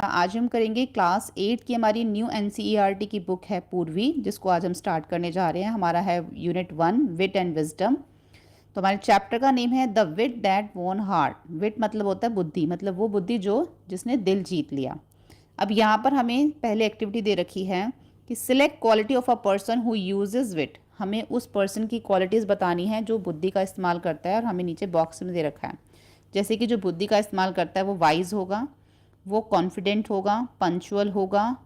आज हम करेंगे क्लास 8 की हमारी न्यू एनसीईआरटी की बुक है पूर्वी, जिसको आज हम स्टार्ट करने जा रहे हैं। हमारा है यूनिट 1 विट एंड विजडम। तो हमारे चैप्टर का नेम है the wit that won heart. Wit मतलब होता है बुद्धि, मतलब वो बुद्धि जो जिसने दिल जीत लिया। अब यहाँ पर हमें पहले एक्टिविटी दे रखी है कि select quality of a person who uses wit. हमें उस पर्सन की क्वालिटीज़ बतानी है जो बुद्धि का इस्तेमाल करता है, और हमें नीचे बॉक्स में दे रखा है। जैसे कि जो बुद्धि का इस्तेमाल करता है वो वाइज होगा, वो कॉन्फिडेंट होगा, पंचुअल होगा,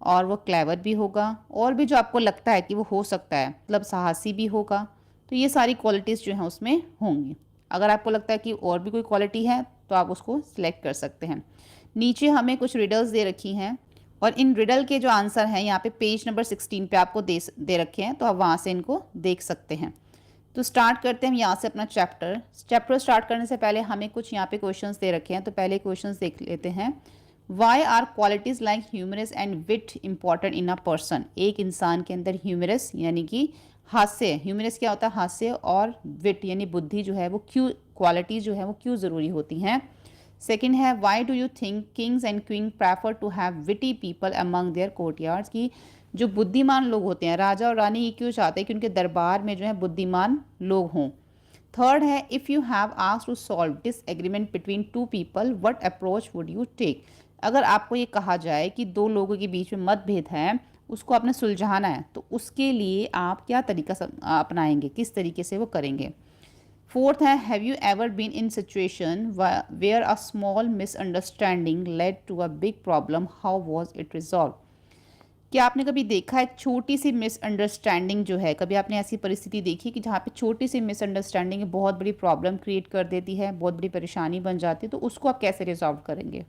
और वो क्लेवर भी होगा, और भी जो आपको लगता है कि वो हो सकता है, मतलब साहसी भी होगा। तो ये सारी क्वालिटीज़ जो हैं उसमें होंगी। अगर आपको लगता है कि और भी कोई क्वालिटी है तो आप उसको सिलेक्ट कर सकते हैं। नीचे हमें कुछ रिडल्स दे रखी हैं, और इन रिडल के जो आंसर हैं यहाँ पे पेज नंबर 16 पे आपको दे रखे हैं, तो आप वहाँ से इनको देख सकते हैं। तो स्टार्ट करते हैं हम यहाँ से अपना चैप्टर स्टार्ट करने से पहले हमें कुछ यहाँ पे क्वेश्चंस दे रखे हैं, तो पहले क्वेश्चंस देख लेते हैं। Why are qualities like humorous and wit important in a person. एक इंसान के अंदर ह्यूमरस यानी कि हास्य, ह्यूमरस क्या होता है, हास्य, और विट यानी बुद्धि जो है वो क्यों, क्वालिटी जो है वो क्यों ज़रूरी होती हैं। सेकेंड है why do you think kings and queen prefer to have witty people among their courtyards. की जो बुद्धिमान लोग होते हैं, राजा और रानी, ये क्यों चाहते हैं कि उनके दरबार में जो है बुद्धिमान लोग हों। थर्ड है if you have asked to solve disagreement between two people what approach would you take. अगर आपको ये कहा जाए कि दो लोगों के बीच में मतभेद है, उसको आपने सुलझाना है, तो उसके लिए आप क्या तरीका अपनाएंगे, किस तरीके से वो करेंगे। फोर्थ है have you ever been in situation where a small misunderstanding led to a big problem, how was it resolve. क्या आपने कभी देखा एक छोटी सी मिसअंडरस्टैंडिंग जो है, कभी आपने ऐसी परिस्थिति देखी कि जहाँ पे छोटी सी मिसअंडरस्टैंडिंग बहुत बड़ी प्रॉब्लम क्रिएट कर देती है, बहुत बड़ी परेशानी बन जाती है, तो उसको आप कैसे रिजॉल्व करेंगे।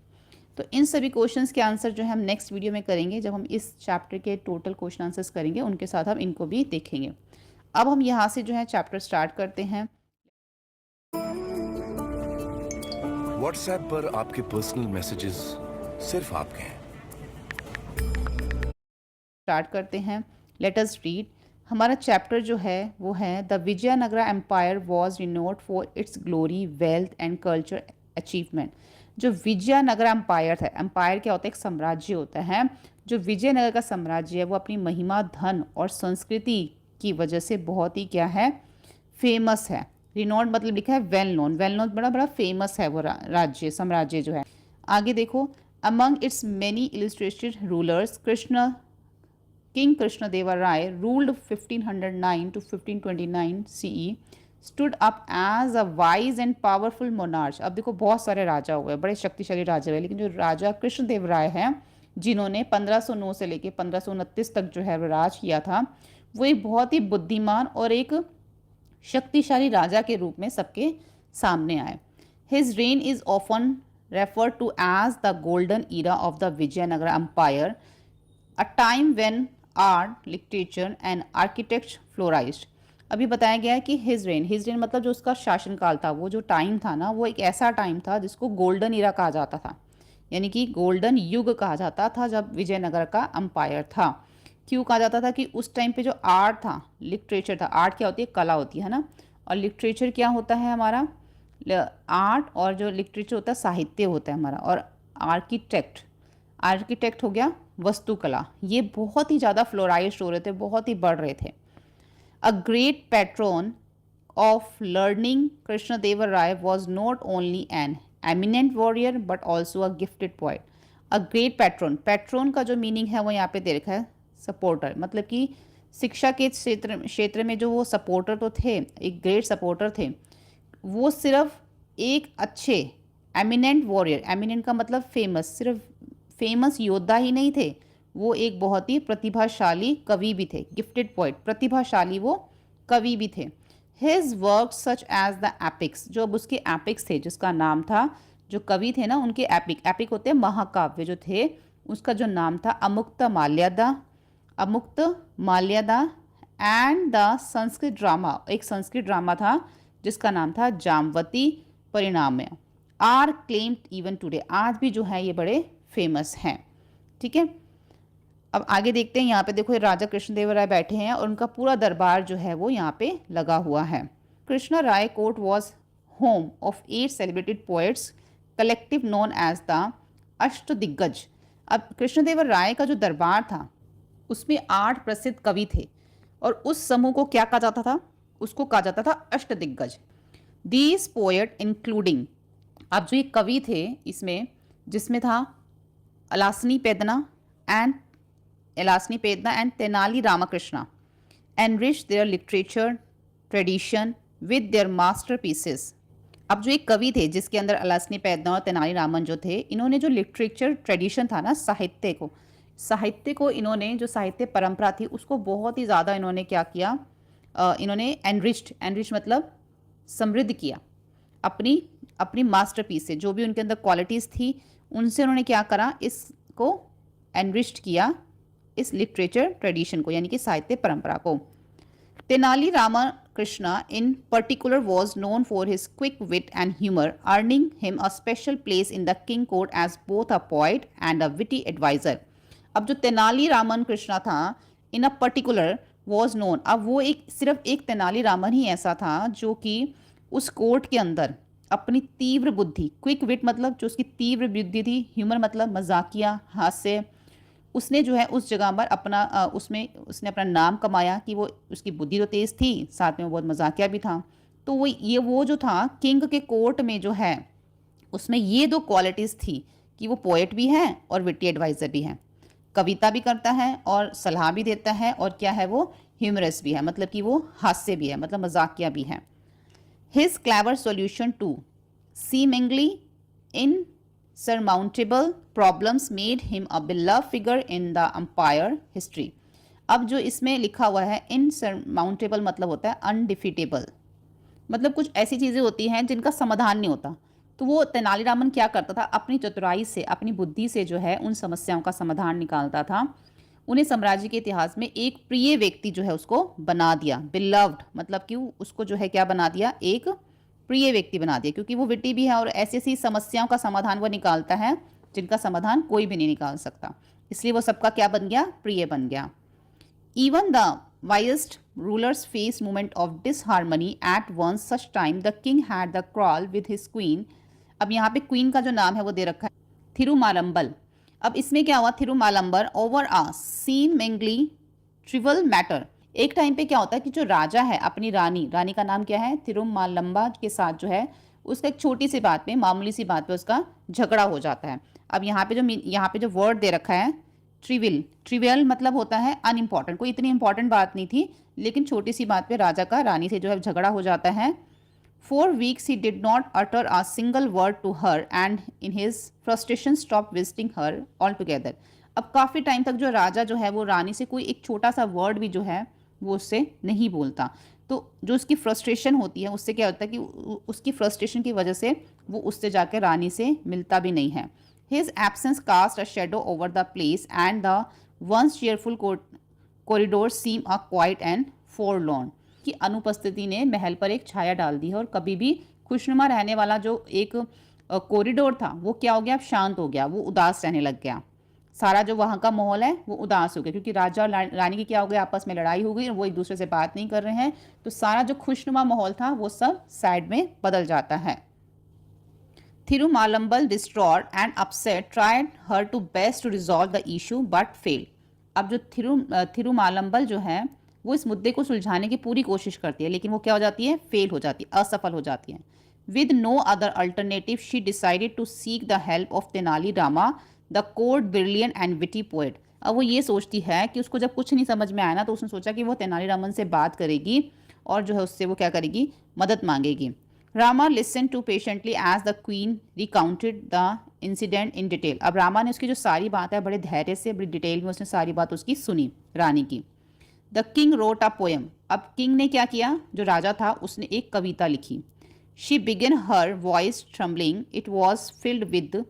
तो इन सभी क्वेश्चंस के आंसर जो है हम नेक्स्ट वीडियो में करेंगे, जब हम इस चैप्टर के टोटल क्वेश्चन आंसर्स करेंगे, उनके साथ हम इनको भी देखेंगे। अब हम यहाँ से जो है चैप्टर स्टार्ट करते हैं। व्हाट्सएप पर आपके पर्सनल मैसेजेस सिर्फ आपके हैं। स्टार्ट करते हैं। Let us read. हमारा चैप्टर जो है वो है the Vijayanagara empire was renowned for its glory, wealth and culture achievement. जो विजयनगरा एम्पायर था, एम्पायर क्या होता है, एक साम्राज्य होता है। जो विजयनगर का साम्राज्य है वो अपनी महिमा, धन और संस्कृति की वजह से बहुत ही क्या है, फेमस है। रिनोड मतलब लिखा है वेल नोन, वेल नोन बड़ा बड़ा फेमस है वो राज्य, साम्राज्य जो है। आगे देखो, among it's many illustrated rulers Krishna King Krishnadeva Rai ruled 1509 to 1529 CE, stood up as a wise and powerful monarch। अब देखो बहुत सारे राजा हुए, बड़े शक्तिशाली राजा हुए, लेकिन जो राजा कृष्णदेव राय हैं, जिन्होंने 1509 से लेकर 1529 तक जो है राज किया था, वो एक बहुत ही बुद्धिमान और एक शक्तिशाली राजा के रूप में सबके सामने आए। His reign is often referred to as the golden era of the Vijayanagara empire, a time when art, literature and architect flourished. अभी बताया गया है कि हिज रेन मतलब जो उसका शासनकाल था, वो जो टाइम था ना, वो एक ऐसा टाइम था जिसको गोल्डन ईरा कहा जाता था, यानी कि गोल्डन युग कहा जाता था जब विजयनगर का अंपायर था। क्यों कहा जाता था कि उस टाइम पे जो आर्ट था, लिटरेचर था, आर्ट क्या होती है, कला होती है ना, और लिटरेचर क्या होता है हमारा, आर्ट, और जो लिटरेचर होता है साहित्य होता है हमारा, और आर्किटेक्ट, आर्किटेक्ट हो गया वस्तुकला, ये बहुत ही ज़्यादा फ्लोराइज्ड हो रहे थे, बहुत ही बढ़ रहे थे। A great patron of learning Krishnadeva Raya was not only an eminent warrior but also a gifted point. A great patron, patron का जो मीनिंग है वो यहाँ पे दे रखा है सपोर्टर, मतलब कि शिक्षा के क्षेत्र में जो वो सपोर्टर तो थे, एक ग्रेट सपोर्टर थे। वो सिर्फ एक अच्छे एमिनेंट वॉरियर, एमिनेंट का मतलब फेमस, सिर्फ फेमस योद्धा ही नहीं थे, वो एक बहुत ही प्रतिभाशाली कवि भी थे। गिफ्टेड पोइट, प्रतिभाशाली वो कवि भी थे। His work such as the epics, जो अब उसके एपिक्स थे, जिसका नाम था, जो कवि थे ना उनके एपिक, एपिक होते हैं महाकाव्य जो थे, उसका जो नाम था अमुक्त माल्यादा, अमुक्त माल्यादा, एंड द संस्कृत ड्रामा, एक संस्कृत ड्रामा था जिसका नाम था जामवती परिणाम में, आर क्लेम्ड इवन टुडे, आज भी जो है ये बड़े फेमस हैं। ठीक है, अब आगे देखते हैं। यहाँ पे देखो राजा कृष्णदेव राय बैठे हैं और उनका पूरा दरबार जो है वो यहाँ पे लगा हुआ है। Krishna Raya court was home of 8 celebrated poets collective known as the Ashtadiggaja. अब कृष्णदेव राय का जो दरबार था उसमें 8 प्रसिद्ध कवि थे और उस समूह को क्या कहा जाता था? उसको कहा जाता था अष्टदिग्गज। दीज पोएट इंक्लूडिंग, अब जो ये कवि थे इसमें, जिसमें था Allasani Peddana and Tenali Ramakrishna, enrich their literature tradition with their masterpieces। अब जो एक कवि थे जिसके अंदर अलासनी पैदना और तेनाली रामन जो थे, इन्होंने जो लिटरेचर ट्रेडिशन था ना, साहित्य को इन्होंने, जो साहित्य परंपरा थी उसको बहुत ही ज़्यादा इन्होंने क्या किया, इन्होंने एनरिच मतलब समृद्ध किया अपनी अपनी मास्टरपीस से। जो भी उनके अंदर क्वालिटीज़ थी उनसे उन्होंने क्या करा, इसको एनरिच्ड किया, इस लिटरेचर ट्रेडिशन को, यानी कि साहित्य परंपरा को। Tenali Ramakrishna in particular was known for his quick wit and humour, earning him a special place in the king court as both a poet and a witty advisor. अब जो तेनाली रामन कृष्णा था, in a particular was known, अब वो सिर्फ एक तेनाली रामन ही ऐसा था जो कि उस कोर्ट के अंदर अपनी तीव्र बुद्धि, क्विक विट मतलब जो उसकी तीव्र बुद्धि थी, ह्यूमर मतलब मजाकिया हास्य, उसने जो है उस जगह पर उसने अपना नाम कमाया कि वो, उसकी बुद्धि तो तेज़ थी, साथ में वो बहुत मजाकिया भी था। तो वो जो था किंग के कोर्ट में जो है, उसमें ये 2 क्वालिटीज़ थी कि वो पोएट भी है और विटी एडवाइज़र भी है, कविता भी करता है और सलाह भी देता है, और क्या है, वो ह्यूमरस भी है, मतलब कि वो हास्य भी है, मतलब मजाकिया भी है। His clever solution to seemingly insurmountable problems made him a beloved figure in the empire history। अब जो इसमें लिखा हुआ है insurmountable मतलब होता है undefeatable, मतलब कुछ ऐसी चीज़ें होती हैं जिनका समाधान नहीं होता। तो वो तेनालीरामन क्या करता था, अपनी चतुराई से, अपनी बुद्धि से जो है उन समस्याओं का समाधान निकालता था। उन्हें साम्राज्य के इतिहास में एक प्रिय व्यक्ति जो है उसको बना दिया, बिलव्ड मतलब कि उसको जो है क्या बना दिया, एक प्रिय व्यक्ति बना दिया, क्योंकि वो विटी भी है और ऐसी ऐसी समस्याओं का समाधान वो निकालता है जिनका समाधान कोई भी नहीं निकाल सकता, इसलिए वो सबका क्या बन गया, प्रिय बन गया। Even the wisest rulers faced moment of disharmony at once such time the king had the quarrel with his queen। अब यहाँ पे क्वीन का जो नाम है वो दे रखा है थिरुमालंबल। अब इसमें क्या हुआ, थिरुमालंबर ओवर आ सीमिंगली ट्रिवल मैटर। एक टाइम पे क्या होता है कि जो राजा है अपनी रानी का नाम क्या है, थिरुमालंबा के साथ जो है उसका एक छोटी सी बात पे, मामूली सी बात पे उसका झगड़ा हो जाता है। अब यहाँ पे जो वर्ड दे रखा है ट्रिवियल मतलब होता है अनइम्पॉर्टेंट, कोई इतनी इंपॉर्टेंट बात नहीं थी, लेकिन छोटी सी बात पे राजा का रानी से जो है झगड़ा हो जाता है। 4 weeks he did not utter a single word to her and in his frustration stopped visiting her altogether। अब काफ़ी टाइम तक जो राजा जो है वो रानी से कोई एक छोटा सा वर्ड भी जो है वो उससे नहीं बोलता। तो जो उसकी फ्रस्ट्रेशन होती है उससे क्या होता है कि उसकी फ्रस्ट्रेशन की वजह से वो उससे जाकर रानी से मिलता भी नहीं है। His absence cast a shadow over the place and the once cheerful corridor seemed a quiet and forlorn। की अनुपस्थिति ने महल पर एक छाया डाल दी है और कभी भी खुशनुमा रहने वाला जो एक कॉरिडोर था वो क्या हो गया, अब शांत हो गया, वो उदास रहने लग गया। सारा जो वहाँ का माहौल है वो उदास हो गया, क्योंकि राजा और रानी की क्या हो गया, आपस में लड़ाई हो गई और वो एक दूसरे से बात नहीं कर रहे हैं, तो सारा जो खुशनुमा माहौल था वो सब साइड में बदल जाता है। Thirumalambal, distraught and upset, tried her to best to resolve the issue but failed। अब जो थिरुमालंबल जो है वो इस मुद्दे को सुलझाने की पूरी कोशिश करती है, लेकिन वो क्या हो जाती है, फेल हो जाती है, असफल हो जाती है। With no other alternative she decided to seek the help of Tenali Rama the court brilliant and witty poet. अब वो ये सोचती है कि उसको जब कुछ नहीं समझ में आया ना, तो उसने सोचा कि वो तेनाली रामन से बात करेगी और जो है उससे वो क्या करेगी, मदद मांगेगी। Rama listen to patiently as the queen recounted the incident in detail. अब रामा ने उसकी जो सारी बात है बड़े धैर्य से, बड़ी डिटेल में उसने सारी बात उसकी सुनी रानी की। The king wrote a poem. अब किंग ने क्या किया, जो राजा था उसने एक कविता लिखी। She began her voice trembling, it was filled with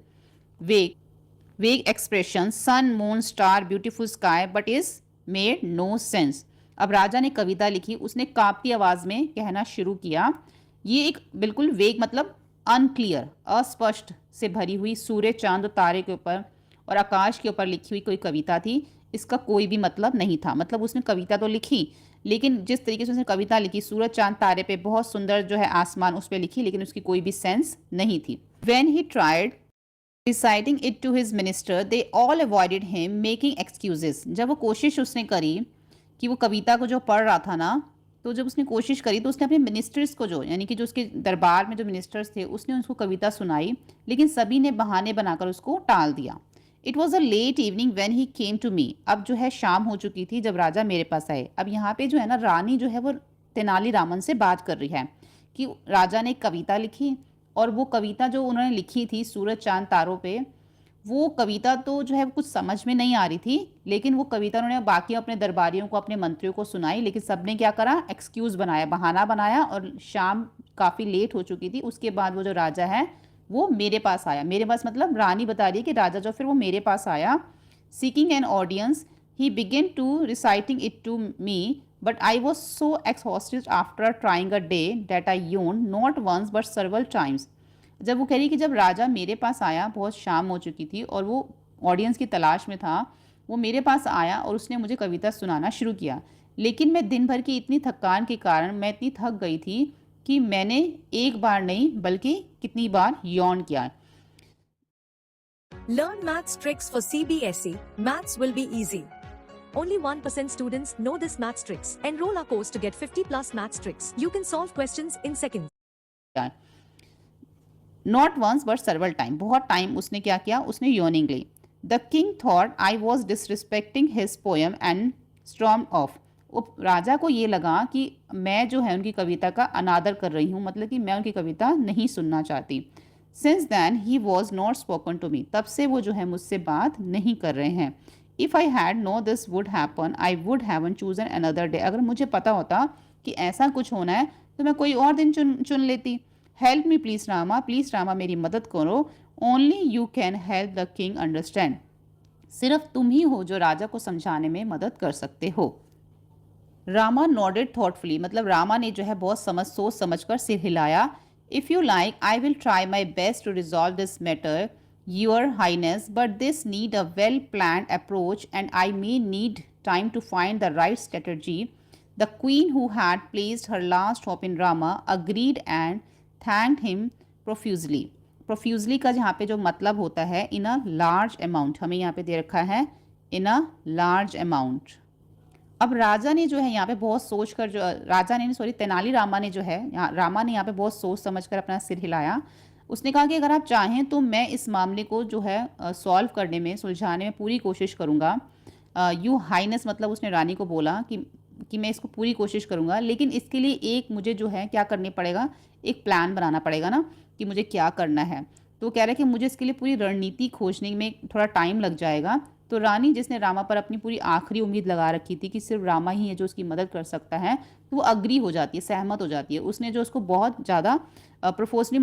vague expression, sun moon star beautiful sky but is made no sense. अब राजा ने कविता लिखी, उसने कांपती आवाज में कहना शुरू किया। ये एक बिल्कुल वेग मतलब अनक्लियर, अस्पष्ट से भरी हुई सूर्य चांद तारे के ऊपर और आकाश के ऊपर लिखी हुई कोई कविता थी। इसका कोई भी मतलब नहीं था, मतलब उसने कविता तो लिखी, लेकिन जिस तरीके से उसने कविता लिखी, सूरज चांद तारे पे बहुत सुंदर जो है आसमान उस पर लिखी, लेकिन उसकी कोई भी सेंस नहीं थी। When he tried reciting it to his minister, they all avoided him, making excuses. जब वो कोशिश उसने करी कि वो कविता को जो पढ़ रहा था ना, तो जब उसने कोशिश करी तो उसने अपने मिनिस्टर्स को जो यानी कि जो उसके दरबार में जो मिनिस्टर्स थे उसने उसको कविता सुनाई, लेकिन सभी ने बहाने बनाकर उसको टाल दिया। It was a late evening when he came to me. अब जो है शाम हो चुकी थी जब राजा मेरे पास आए। अब यहाँ पे जो है ना रानी जो है वो तेनालीरामन से बात कर रही है कि राजा ने एक कविता लिखी और वो कविता जो उन्होंने लिखी थी सूरज चांद तारों पे, वो कविता तो जो है कुछ समझ में नहीं आ रही थी, लेकिन वो कविता उन्होंने बाकी अपने दरबारियों को अपने मंत्रियों को सुनाई, लेकिन सबने क्या करा, एक्सक्यूज़ बनाया, बहाना बनाया और शाम काफ़ी लेट हो चुकी थी। उसके बाद वो जो राजा है वो मेरे पास आया। मेरे पास मतलब रानी बता रही है कि राजा जो फिर वो मेरे पास आया। Seeking an audience he began to reciting it to me, but I was so exhausted after trying a day date I yawn not once but several times. जब वो कह रही कि जब राजा मेरे पास आया, बहुत शाम हो चुकी थी और वो ऑडियंस की तलाश में था, वो मेरे पास आया और उसने मुझे कविता सुनाना शुरू किया, लेकिन मैं दिन भर की इतनी थकान के कारण मैं इतनी थक गई थी कि मैंने एक बार नहीं बल्कि कितनी बार यौन किया। Learn maths tricks for CBSE. Maths will be easy. Only 1% students know this maths tricks. Enroll our course to get 50 plus maths tricks. You can solve questions in seconds. Not once but several time, बहुत time उसने क्या किया, उसने yawning ली। The king thought I was disrespecting his poem and stormed off. राजा को ये लगा कि मैं जो है उनकी कविता का अनादर कर रही हूँ, मतलब कि मैं उनकी कविता नहीं सुनना चाहती। Since then he was not spoken to me, तब से वो जो है मुझसे बात नहीं कर रहे हैं। If I had known this would happen I would have chosen another day. अगर मुझे पता होता कि ऐसा कुछ होना है तो मैं कोई और दिन चुन लेती। हेल्प मी प्लीज़ रामा मेरी मदद करो। Only you can help the king understand. सिर्फ तुम ही हो जो राजा को समझाने में मदद कर सकते हो। रामा नॉडेड थॉटफुली, मतलब रामा ने जो है बहुत सोच समझ कर सिर हिलाया। If you like I will try my best to resolve this matter your highness, but this need a well planned approach and I may need time to find the right strategy. The queen who had placed her last hope in Rama agreed and thanked him profusely. Profusely का यहाँ पे जो मतलब होता है इन a large amount, हमें यहाँ पे दे रखा है इन अ लार्ज अमाउंट। अब राजा ने जो है यहाँ पे बहुत सोच कर जो राजा ने सॉरी तेनाली रामा ने जो है यहाँ रामा ने यहाँ पे बहुत सोच समझ कर अपना सिर हिलाया। उसने कहा कि अगर आप चाहें तो मैं इस मामले को जो है सॉल्व करने में, सुलझाने में पूरी कोशिश करूँगा। यू हाइनेस मतलब उसने रानी को बोला कि मैं इसको पूरी कोशिश करूँगा, लेकिन इसके लिए एक मुझे जो है क्या करने पड़ेगा, एक प्लान बनाना पड़ेगा ना कि मुझे क्या करना है। तो कह रहा है कि मुझे इसके लिए पूरी रणनीति खोजने में थोड़ा टाइम लग जाएगा। तो रानी जिसने रामा पर अपनी पूरी आखिरी उम्मीद लगा रखी थी कि सिर्फ रामा ही है जो उसकी मदद कर सकता है, तो वो अग्री हो जाती है, सहमत हो जाती है। उसने जो उसको बहुत ज़्यादा प्रोफोसली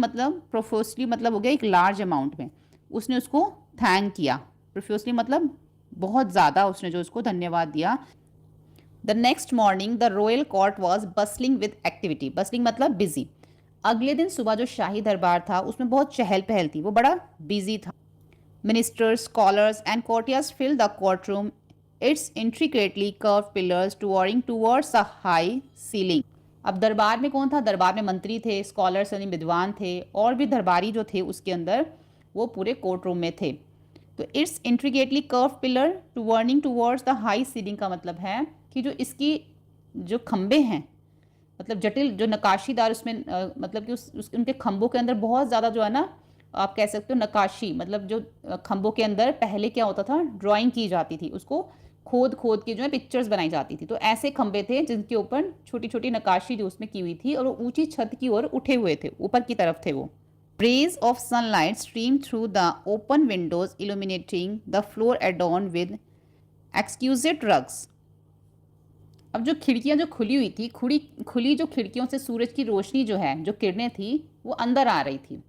मतलब हो गया एक लार्ज अमाउंट में, उसने उसको थैंक किया। प्रोफोसली मतलब बहुत ज़्यादा उसने जो उसको धन्यवाद दिया। The next morning the royal court was bustling with activity. Bustling मतलब बिजी। अगले दिन सुबह जो शाही दरबार था उसमें बहुत चहल पहल थी, वो बड़ा बिजी था। Ministers, scholars, and courtiers filled the courtroom, its intricately curved pillars towering towards a high ceiling. अब दरबार में कौन था? दरबार में मंत्री थे, स्कॉलर्स यानी विद्वान थे, और भी दरबारी जो थे उसके अंदर वो पूरे कोर्ट रूम में थे। तो it's intricately carved pillar towering towards the high ceiling का मतलब है कि जो इसकी जो खंबे हैं, मतलब जटिल जो नकाशीदार उसमें मतलब कि उनके खंभों के अंदर बहुत ज़्यादा जो है ना, आप कह सकते हो नकाशी, मतलब जो खंभों के अंदर पहले क्या होता था, ड्राइंग की जाती थी, उसको खोद खोद के जो है पिक्चर्स बनाई जाती थी। तो ऐसे खंभे थे जिनके ऊपर छोटी छोटी नकाशी जो उसमें की हुई थी और वो ऊंची छत की ओर उठे हुए थे, ऊपर की तरफ थे वो। Rays of sunlight stream through the open windows illuminating the floor adorned with exquisite rugs. अब जो खिड़कियां जो खुली हुई थी, खुली जो खिड़कियों से सूरज की रोशनी जो है, जो किरणें थी वो अंदर आ रही थी।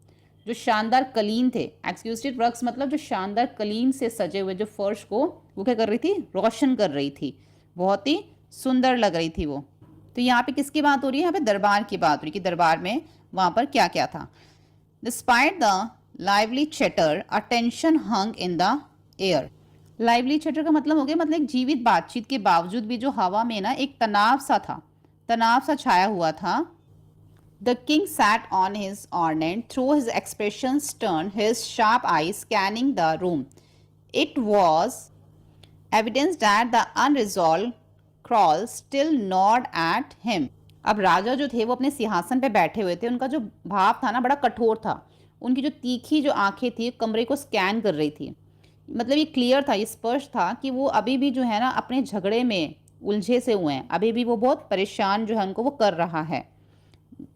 जो शानदार कलीन थे, एक्सक्यूजेड रग्स मतलब जो शानदार कलीन से सजे हुए जो फर्श को वो क्या कर रही थी, रोशन कर रही थी, बहुत ही सुंदर लग रही थी वो। तो यहाँ पे किसकी बात हो रही है? यहाँ पे दरबार की बात हो रही है कि दरबार में वहाँ पर क्या क्या था। Despite the lively chatter a tension hung in the air. Lively chatter का मतलब हो गया मतलब एक जीवित बातचीत के बावजूद भी जो हवा में ना एक तनाव सा था, तनाव सा छाया हुआ था। The king sat on his ornament, through his expression stern, his sharp eyes scanning the room. It was evidence that the unresolved quarrel still gnawed at him. अब राजा जो थे वो अपने सिंहासन पे बैठे हुए थे, उनका जो भाव था ना बड़ा कठोर था। उनकी जो तीखी जो आंखें थी कमरे को स्कैन कर रही थी। मतलब ये क्लियर था, ये स्पष्ट था कि वो अभी भी जो है ना अपने झगड़े में उलझे से हुए हैं, अभी भी वो बहुत परेशान जो है उनको वो कर रहा है।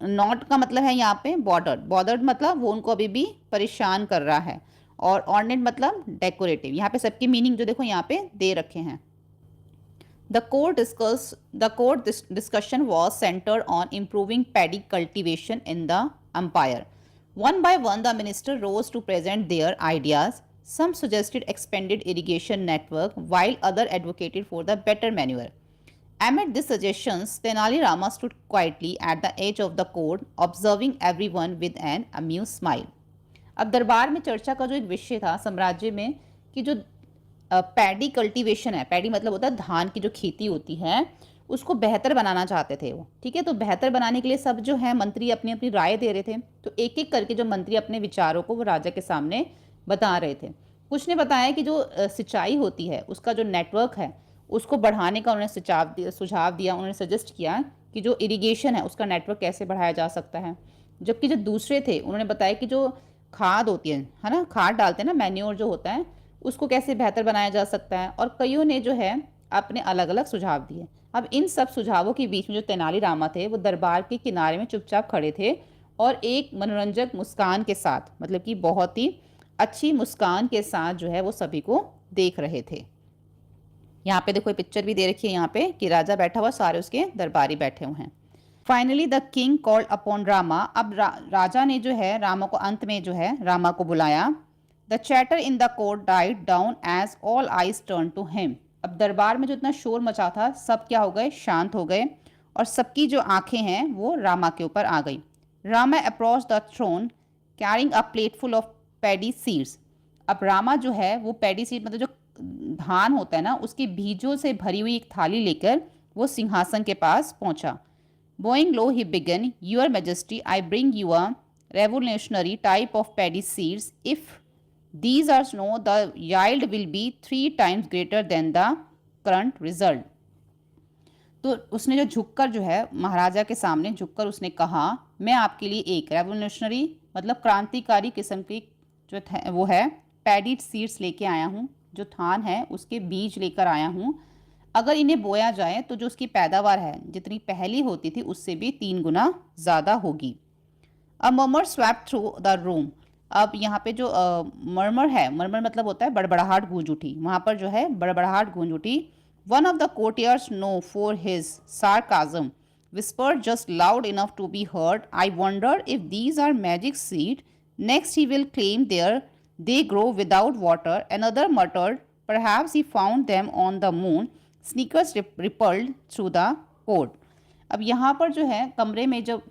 नॉट का मतलब है यहाँ पे बॉर्डर, बॉर्डर मतलब वो उनको अभी भी परेशान कर रहा है, और ऑर्नेट मतलब डेकोरेटिव। यहाँ पे सबकी मीनिंग जो देखो यहाँ पे दे रखे हैं। The court discussion was centered on improving paddy cultivation in the empire. One by one, the minister rose to present their ideas. Some suggested expanded irrigation network, while others advocated for the better manure. Amid these suggestions, Tenali Rama stood quietly at the edge of the court, observing everyone with an amused smile. अब दरबार में चर्चा का जो एक विषय था साम्राज्य में कि जो पैडी कल्टीवेशन है, पैडी मतलब होता है धान की जो खेती होती है, उसको बेहतर बनाना चाहते थे वो। ठीक है, तो बेहतर बनाने के लिए सब जो है मंत्री अपनी अपनी राय दे रहे थे। तो एक एक करके जो मंत्री अपने विचारों को वो राजा के सामने बता रहे थे। कुछ ने बताया कि जो सिंचाई होती है उसका जो नेटवर्क है उसको बढ़ाने का उन्होंने सुझाव दिया। उन्होंने सजेस्ट किया कि जो इरिगेशन है उसका नेटवर्क कैसे बढ़ाया जा सकता है। जबकि जो दूसरे थे उन्होंने बताया कि जो खाद होती है ना, खाद डालते हैं ना, मैन्योर जो होता है, उसको कैसे बेहतर बनाया जा सकता है। और कईयों ने जो है अपने अलग अलग सुझाव दिए। अब इन सब सुझावों के बीच में जो तेनालीरामा थे वो दरबार के किनारे में चुपचाप खड़े थे और एक मनोरंजक मुस्कान के साथ, मतलब कि बहुत ही अच्छी मुस्कान के साथ जो है वो सभी को देख रहे थे। यहाँ पे देखो पिक्चर भी दे रखी है यहाँ पे कि राजा बैठा हुआ, सारे उसके दरबारी बैठे हुए हैं। Finally the king called upon Rama. अब राजा ने जो है रामा को, अंत में जो है रामा को बुलाया। The chatter in the court died down as all eyes turn to him. अब दरबार में जो इतना शोर मचा था सब क्या हो गए, शांत हो गए, और सबकी जो आंखें हैं वो रामा के ऊपर आ गई। Rama approach the throne carrying a plate full of paddy seeds. अब रामा जो है वो पैडी सीड मतलब जो धान होता है ना उसके बीजों से भरी हुई एक थाली लेकर वो सिंहासन के पास पहुंचा। Bowing low, he began, Your Majesty, I bring you a revolutionary type of paddy seeds. If these are snow, the yield will be 3 times greater than the current result. तो उसने जो झुककर जो है महाराजा के सामने झुककर उसने कहा, मैं आपके लिए एक रेवोल्यूशनरी मतलब क्रांतिकारी किस्म की जो वो है पैडी सीड्स लेके आया हूँ, जो धान है उसके बीज लेकर आया हूँ। अगर इन्हें बोया जाए तो जो उसकी पैदावार है जितनी पहली होती थी उससे भी 3 गुना ज़्यादा होगी। A murmur swept through the room. अब यहाँ पे जो मर्मर है, मर्मर मतलब होता है बड़बड़ाहट गूंज उठी, वहाँ पर जो है बड़बड़ाहट गूंज उठी। One of the courtiers known for his sarcasm whispered just loud enough to be heard, I wonder if these are magic seed. Next he will claim they grow without water. Another muttered, perhaps he found them on the moon. Sneakers rippled through the court. अब यहाँ पर जो है कमरे में जब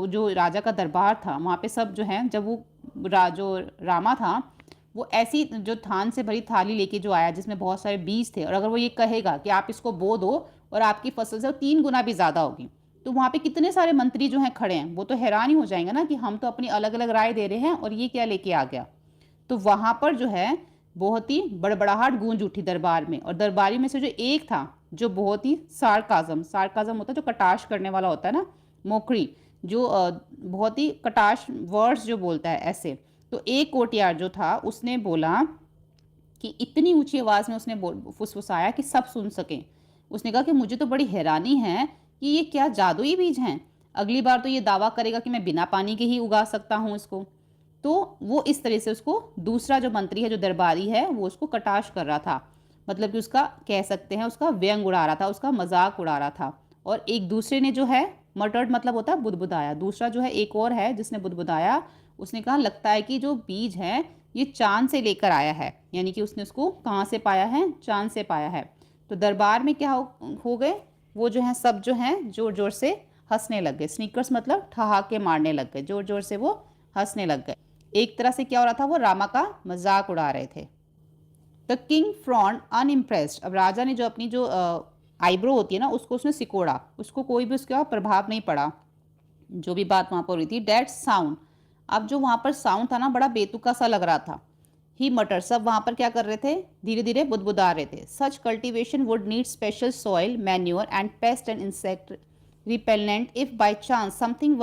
जो राजा का दरबार था वहाँ पे सब जो है, जब वो जो रामा था वो ऐसी जो धान से भरी थाली लेके जो आया जिसमें बहुत सारे बीज थे, और अगर वो ये कहेगा कि आप इसको बो दो और आपकी फसल से 3 गुना भी ज़्यादा होगी, तो वहाँ पे कितने सारे मंत्री जो हैं खड़े हैं वो तो हैरान ही हो जाएंगे ना कि हम तो अपनी अलग अलग राय दे रहे हैं और ये क्या लेके आ गया। तो वहाँ पर जो है बहुत ही बड़बड़ाहट गूंज उठी दरबार में, और दरबारी में से जो एक था जो बहुत ही सार्काज्म होता है जो कटाश करने वाला होता है ना, मोकड़ी, जो बहुत ही कटाश वर्ड्स जो बोलता है ऐसे। तो एक कोटियार जो था उसने बोला कि इतनी ऊंची आवाज़ में उसने फुसफुसाया कि सब सुन सकें। उसने कहा कि मुझे तो बड़ी हैरानी है कि ये क्या जादुई बीज हैं, अगली बार तो ये दावा करेगा कि मैं बिना पानी के ही उगा सकता हूँ इसको। तो वो इस तरह से उसको दूसरा जो मंत्री है जो दरबारी है वो उसको कटाश कर रहा था, मतलब कि उसका कह सकते हैं उसका व्यंग उड़ा रहा था, उसका मजाक उड़ा रहा था। और एक दूसरे ने जो है मटर्ड मतलब होता है बुदबुदाया, दूसरा जो है एक और है जिसने बुदबुदाया, उसने कहा लगता है कि जो बीज है ये चांद से लेकर आया है, यानी कि उसने उसको कहाँ से पाया है, चांद से पाया है। तो दरबार में क्या हो गए, वो जो है सब जो हैं जोर जोर से हंसने लग गए। स्नीकर्स मतलब ठहाके मारने लग गए, जोर जोर से वो हंसने लग गए। एक तरह से क्या हो रहा था, वो रामा का मजाक उड़ा रहे थे। The king frond unimpressed. अब राजा ने जो अपनी जो आईब्रो होती है ना उसको उसने सिकोड़ा, उसको कोई भी उसका प्रभाव नहीं पड़ा। जो भी बात वहां पर हो रही थी। डेट साउंड, अब जो वहां पर साउंड था ना बड़ा बेतुका सा लग रहा था। ही मटर, सब वहां पर क्या कर रहे थे, धीरे धीरे बुदबुदा रहे थे। Such cultivation would need special soil, manure and pest and insect repellent. If by chance something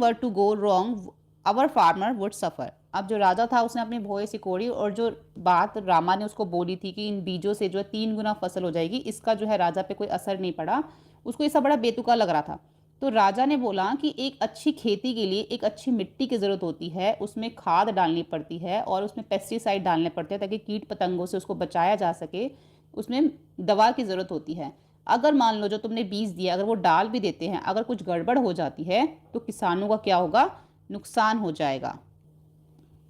were to go wrong our farmer would suffer. अब जो राजा था उसने अपनी भौहें सिकोड़ी और जो बात रामा ने उसको बोली थी कि इन बीजों से जो है 3 गुना फसल हो जाएगी, इसका जो है राजा पे कोई असर नहीं पड़ा। उसको ये सब बड़ा बेतुका लग रहा था। तो राजा ने बोला कि एक अच्छी खेती के लिए एक अच्छी मिट्टी की ज़रूरत होती है, उसमें खाद डालनी पड़ती है और उसमें पेस्टिसाइड डालने पड़ते हैं ताकि कीट पतंगों से उसको बचाया जा सके। उसमें दवा की ज़रूरत होती है। अगर मान लो जो तुमने बीज दिया अगर वो डाल भी देते हैं, अगर कुछ गड़बड़ हो जाती है तो किसानों का क्या होगा, नुकसान हो जाएगा।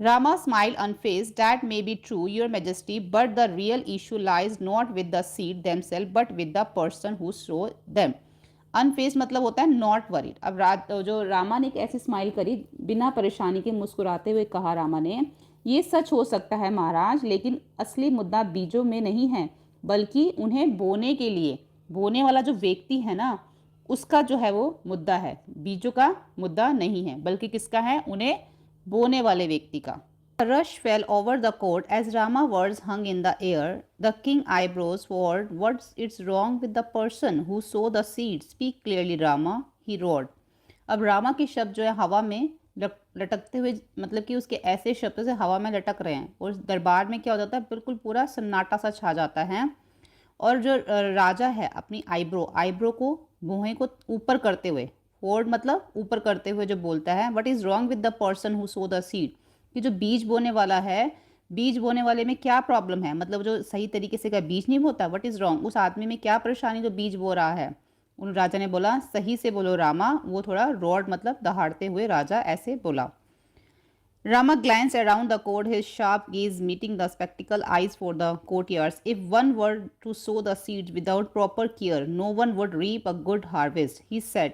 Rama smiled unfazed. That may be true, Your Majesty, but the real issue lies not with the seed themselves, but with the person who sow them. Unfazed मतलब होता है not worried. अब जो रामा ने एक ऐसी स्माइल करी, बिना परेशानी के मुस्कुराते हुए कहा रामा ने, ये सच हो सकता है महाराज, लेकिन असली मुद्दा बीजों में नहीं है, बल्कि उन्हें बोने के लिए, बोने वाला जो व्यक्ति है ना, उसका जो है वो मुद्दा है। बीजों का मुद्दा नहीं है, बल्कि किसका है, उन्हें बोने वाले व्यक्ति का। A rush fell over the court as Rama words hung in the air. The king eyebrows forward. What's it's wrong with the person who sow the seed? Speak clearly, Rama. He roared. अब रामा के शब्द जो है हवा में लटकते हुए, मतलब कि उसके ऐसे शब्दों से हवा में लटक रहे हैं और दरबार में क्या हो जाता है, बिल्कुल पूरा सन्नाटा सा छा जाता है। और जो राजा है अपनी आईब्रो को, भौहें को ऊपर करते हुए, फोर्ड मतलब ऊपर करते हुए जो बोलता है, what is wrong with the person who so the seed, कि जो बीज बोने वाला है, बीज बोने वाले में क्या प्रॉब्लम है, मतलब जो सही तरीके से का बीज नहीं बोता, व्हाट इज़ रॉन्ग, उस आदमी में क्या परेशानी जो बीज बो रहा है। उन राजा ने बोला, सही से बोलो रामा। वो थोड़ा रोड मतलब दहाड़ते हुए राजा ऐसे बोला। Rama glanced around the court, his sharp gaze meeting the spectacled eyes for the courtiers. If one were to sow the seeds without proper care, no one would reap a good harvest, he said,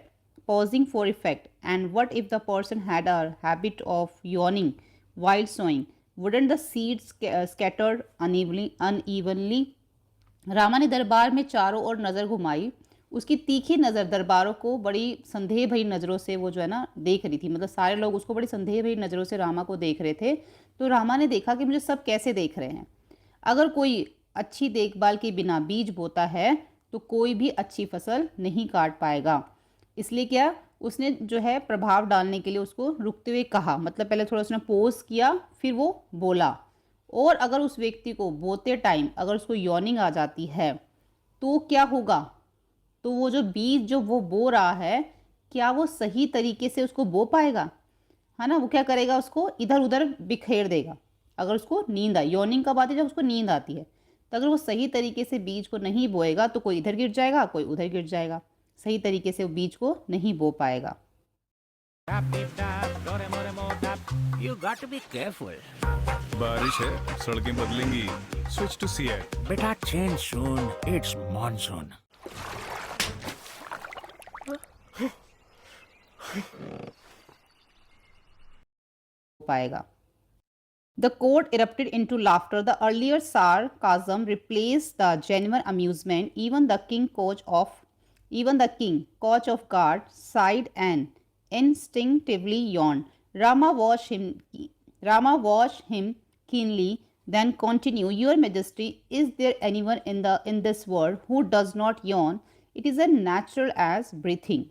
pausing for effect. And what if the person had a habit of yawning while sowing? Wouldn't the seeds scattered unevenly? Rama ने दरबार में चारों ओर नज़र घुमाई। उसकी तीखी नज़र दरबारों को बड़ी संदेह भरी नज़रों से वो जो है ना देख रही थी, मतलब सारे लोग उसको बड़ी संदेह भरी नज़रों से रामा को देख रहे थे। तो रामा ने देखा कि मुझे सब कैसे देख रहे हैं। अगर कोई अच्छी देखभाल के बिना बीज बोता है तो कोई भी अच्छी फसल नहीं काट पाएगा। इसलिए क्या, उसने जो है प्रभाव डालने के लिए उसको रुकते हुए कहा, मतलब पहले थोड़ा उसने पोज किया, फिर वो बोला। और अगर उस व्यक्ति को बोते टाइम अगर उसको यॉर्निंग आ जाती है तो क्या होगा, तो वो जो बीज जो वो बो रहा है, क्या वो सही तरीके से उसको बो पाएगा, है ना। वो क्या करेगा, उसको इधर उधर बिखेर देगा। अगर उसको नींद आई, यॉर्निंग कब आती है, जब उसको नींद आती है, तो अगर वो सही तरीके से बीज को नहीं बोएगा तो कोई इधर गिर जाएगा, कोई उधर गिर जाएगा, सही तरीके से वो बीज को नहीं बो पाएगा। You got to be careful. बारिश है, सड़कें बदलेंगी। Switch to CEAT. Beta change soon. It's monsoon. पाएगा। The court erupted into laughter. The earlier sarcasm replaced the genuine amusement. Even the king, coach of guard, sighed and instinctively yawned. Rama watched him keenly, then continued, Your Majesty, is there anyone in this world who does not yawn? It is as natural as breathing.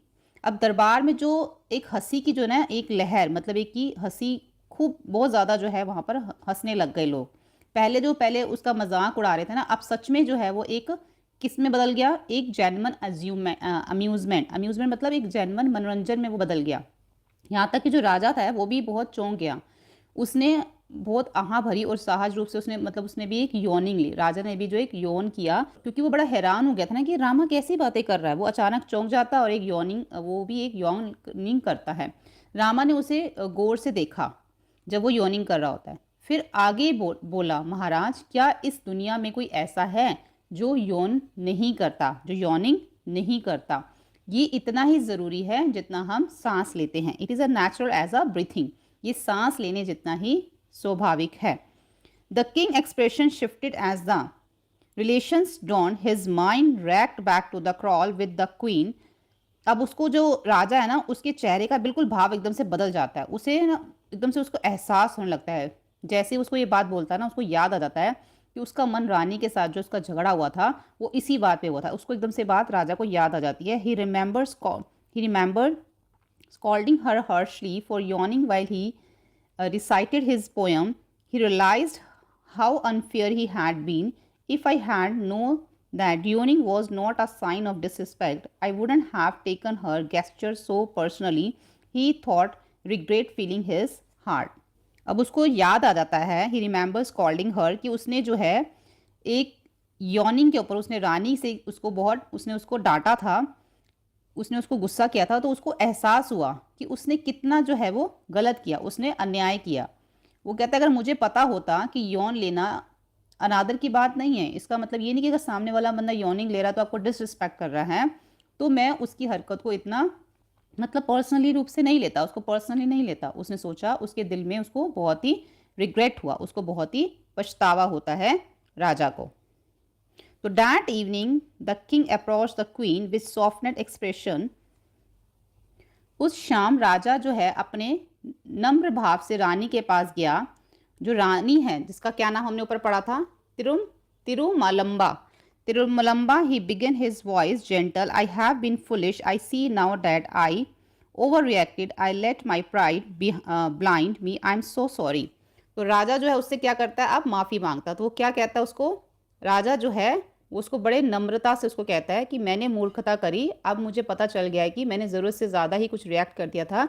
अब दरबार में जो एक हंसी की जो ना एक लहर, मतलब एक की हंसी खूब बहुत ज़्यादा जो है वहाँ पर हंसने लग गए लोग। पहले उसका मजाक उड़ा रहे थे ना, अब सच में जो है वो एक किस में बदल गया, एक जेन्युइन अम्यूज़मेंट मतलब एक जेन्युइन मनोरंजन में वो बदल गया। यहाँ तक कि जो राजा था वो भी बहुत चौंक गया। उसने बहुत आहा भरी और सहज रूप से उसने भी एक यॉर्निंग ली। राजा ने भी जो एक यौन किया, क्योंकि वो बड़ा हैरान हो गया था ना कि रामा कैसी बातें कर रहा है। वो अचानक चौंक जाता और वो भी एक यॉर्निंग करता है। रामा ने उसे गौर से देखा जब वो यॉर्निंग कर रहा होता है, फिर आगे बोला, महाराज, क्या इस दुनिया में कोई ऐसा है जो यौन नहीं करता, जो यॉर्निंग नहीं करता? ये इतना ही ज़रूरी है जितना हम सांस लेते हैं। It is a natural as a breathing. ये सांस लेने जितना ही स्वाभाविक है। The king expression shifted as the relations dawned. His mind racked back to the quarrel with the queen अब उसको जो राजा है ना, उसके चेहरे का बिल्कुल भाव एकदम से बदल जाता है। उसे ना एकदम से उसको एहसास होने लगता है। जैसे ही उसको ये बात बोलता है ना, उसको याद आ जाता है कि उसका मन रानी के साथ जो उसका झगड़ा हुआ था, वो इसी बात पे हुआ था। उसको एकदम से बात राजा को याद आ जाती है। ही remembered scolding her harshly for yawning while he recited his poem. He realized how unfair he had been. If I had known that yawning was not a sign of disrespect, I wouldn't have taken her gesture so personally. He thought, regret filling his heart. अब उसको याद आ जाता है, ही remember scolding हर, कि उसने जो है एक यॉनिंग के ऊपर उसने रानी से उसने उसको डांटा था, उसने उसको गुस्सा किया था। तो उसको एहसास हुआ कि उसने कितना जो है वो गलत किया, उसने अन्याय किया। वो कहता है अगर मुझे पता होता कि यौन लेना अनादर की बात नहीं है, इसका मतलब ये नहीं कि अगर सामने वाला बंदा यौनिंग ले रहा है तो आपको डिसरिस्पेक्ट कर रहा है, तो मैं उसकी हरकत को इतना मतलब पर्सनली रूप से नहीं लेता, उसको पर्सनली नहीं लेता। उसने सोचा, उसके दिल में उसको बहुत ही रिग्रेट हुआ, उसको बहुत ही पछतावा होता है राजा को। तो that evening the king approach the queen with softened expression. उस शाम राजा जो है अपने नम्र भाव से रानी के पास गया। जो रानी है, जिसका क्या नाम हमने ऊपर पढ़ा था, Tirumalamba. Tirumalamba, he began his voice gentle, I have been foolish, I see now that I overreacted, I let my pride blind me, I am so sorry. तो राजा जो है उससे क्या करता है, अब माफ़ी मांगता। तो वो क्या कहता है उसको, राजा जो है वो उसको बड़े नम्रता से उसको कहता है कि मैंने मूर्खता करी, अब मुझे पता चल गया है कि मैंने ज़रूरत से ज़्यादा ही कुछ रिएक्ट कर दिया था।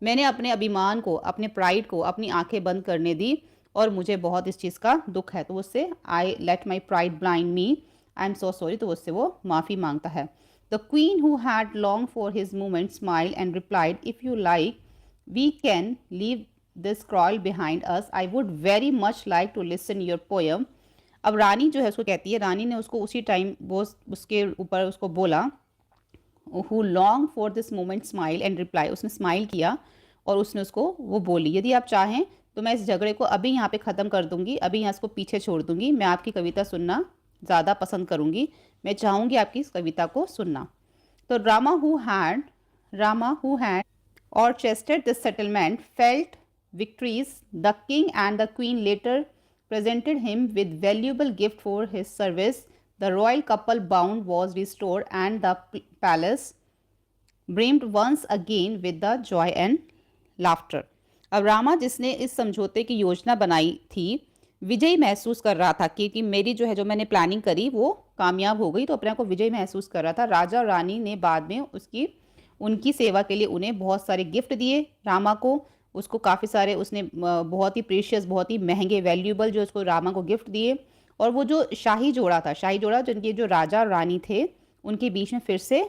मैंने अपने अभिमान को, अपने प्राइड को अपनी आंखें बंद करने दी और मुझे बहुत इस चीज़ का दुख है। तो उससे I let my pride blind me, I am so sorry, तो उससे वो माफ़ी मांगता है। The queen who had long for his movement smile and replied, if you like we can leave this quarrel behind us, I would very much like to listen your poem. अब रानी जो है उसको कहती है, रानी ने उसको उसी टाइम वो उसके ऊपर उसको बोला, who long for this moment smile and reply, उसने स्माइल किया और उसने उसको वो बोली, यदि आप चाहें तो मैं इस झगड़े को अभी यहाँ पे ख़त्म कर दूंगी, अभी यहाँ इसको पीछे छोड़ दूंगी, मैं आपकी कविता सुनना ज़्यादा पसंद करूँगी, मैं चाहूँगी आपकी इस कविता को सुनना। तो Rama who had orchestrated this settlement felt victorious. The king and the queen later presented him with valuable gift for his service. The royal couple bond was restored and the palace brimmed once again with the joy and laughter. अब रामा, जिसने इस समझौते की योजना बनाई थी, विजयी महसूस कर रहा था कि मेरी जो है जो मैंने प्लानिंग करी वो कामयाब हो गई, तो अपने आप को विजयी महसूस कर रहा था। राजा और रानी ने बाद में उनकी सेवा के लिए उन्हें बहुत सारे गिफ्ट दिए रामा को। उसको काफ़ी सारे उसने बहुत ही प्रीशियस, बहुत ही महंगे, वैल्यूबल जो उसको रामा को गिफ्ट दिए। और वो जो शाही जोड़ा जिनके जो राजा और रानी थे, उनके बीच में फिर से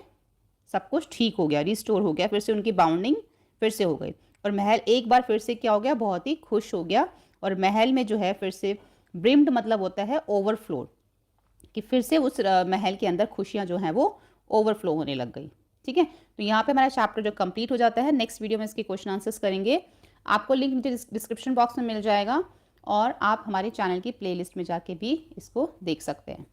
सब कुछ ठीक हो गया, रिस्टोर हो गया, फिर से उनकी बाउंडिंग फिर से हो गई। और महल एक बार फिर से क्या हो गया, बहुत ही खुश हो गया। और महल में जो है फिर से ब्रिम्ड मतलब होता है ओवरफ्लो, कि फिर से उस महल के अंदर खुशियाँ जो हैं वो ओवरफ्लो होने लग गई। ठीक है, तो यहाँ पे हमारा चैप्टर जो कंप्लीट हो जाता है। नेक्स्ट वीडियो में इसके क्वेश्चन आंसर्स करेंगे। आपको लिंक नीचे डिस्क्रिप्शन बॉक्स में मिल जाएगा और आप हमारे चैनल की प्लेलिस्ट में जाके भी इसको देख सकते हैं।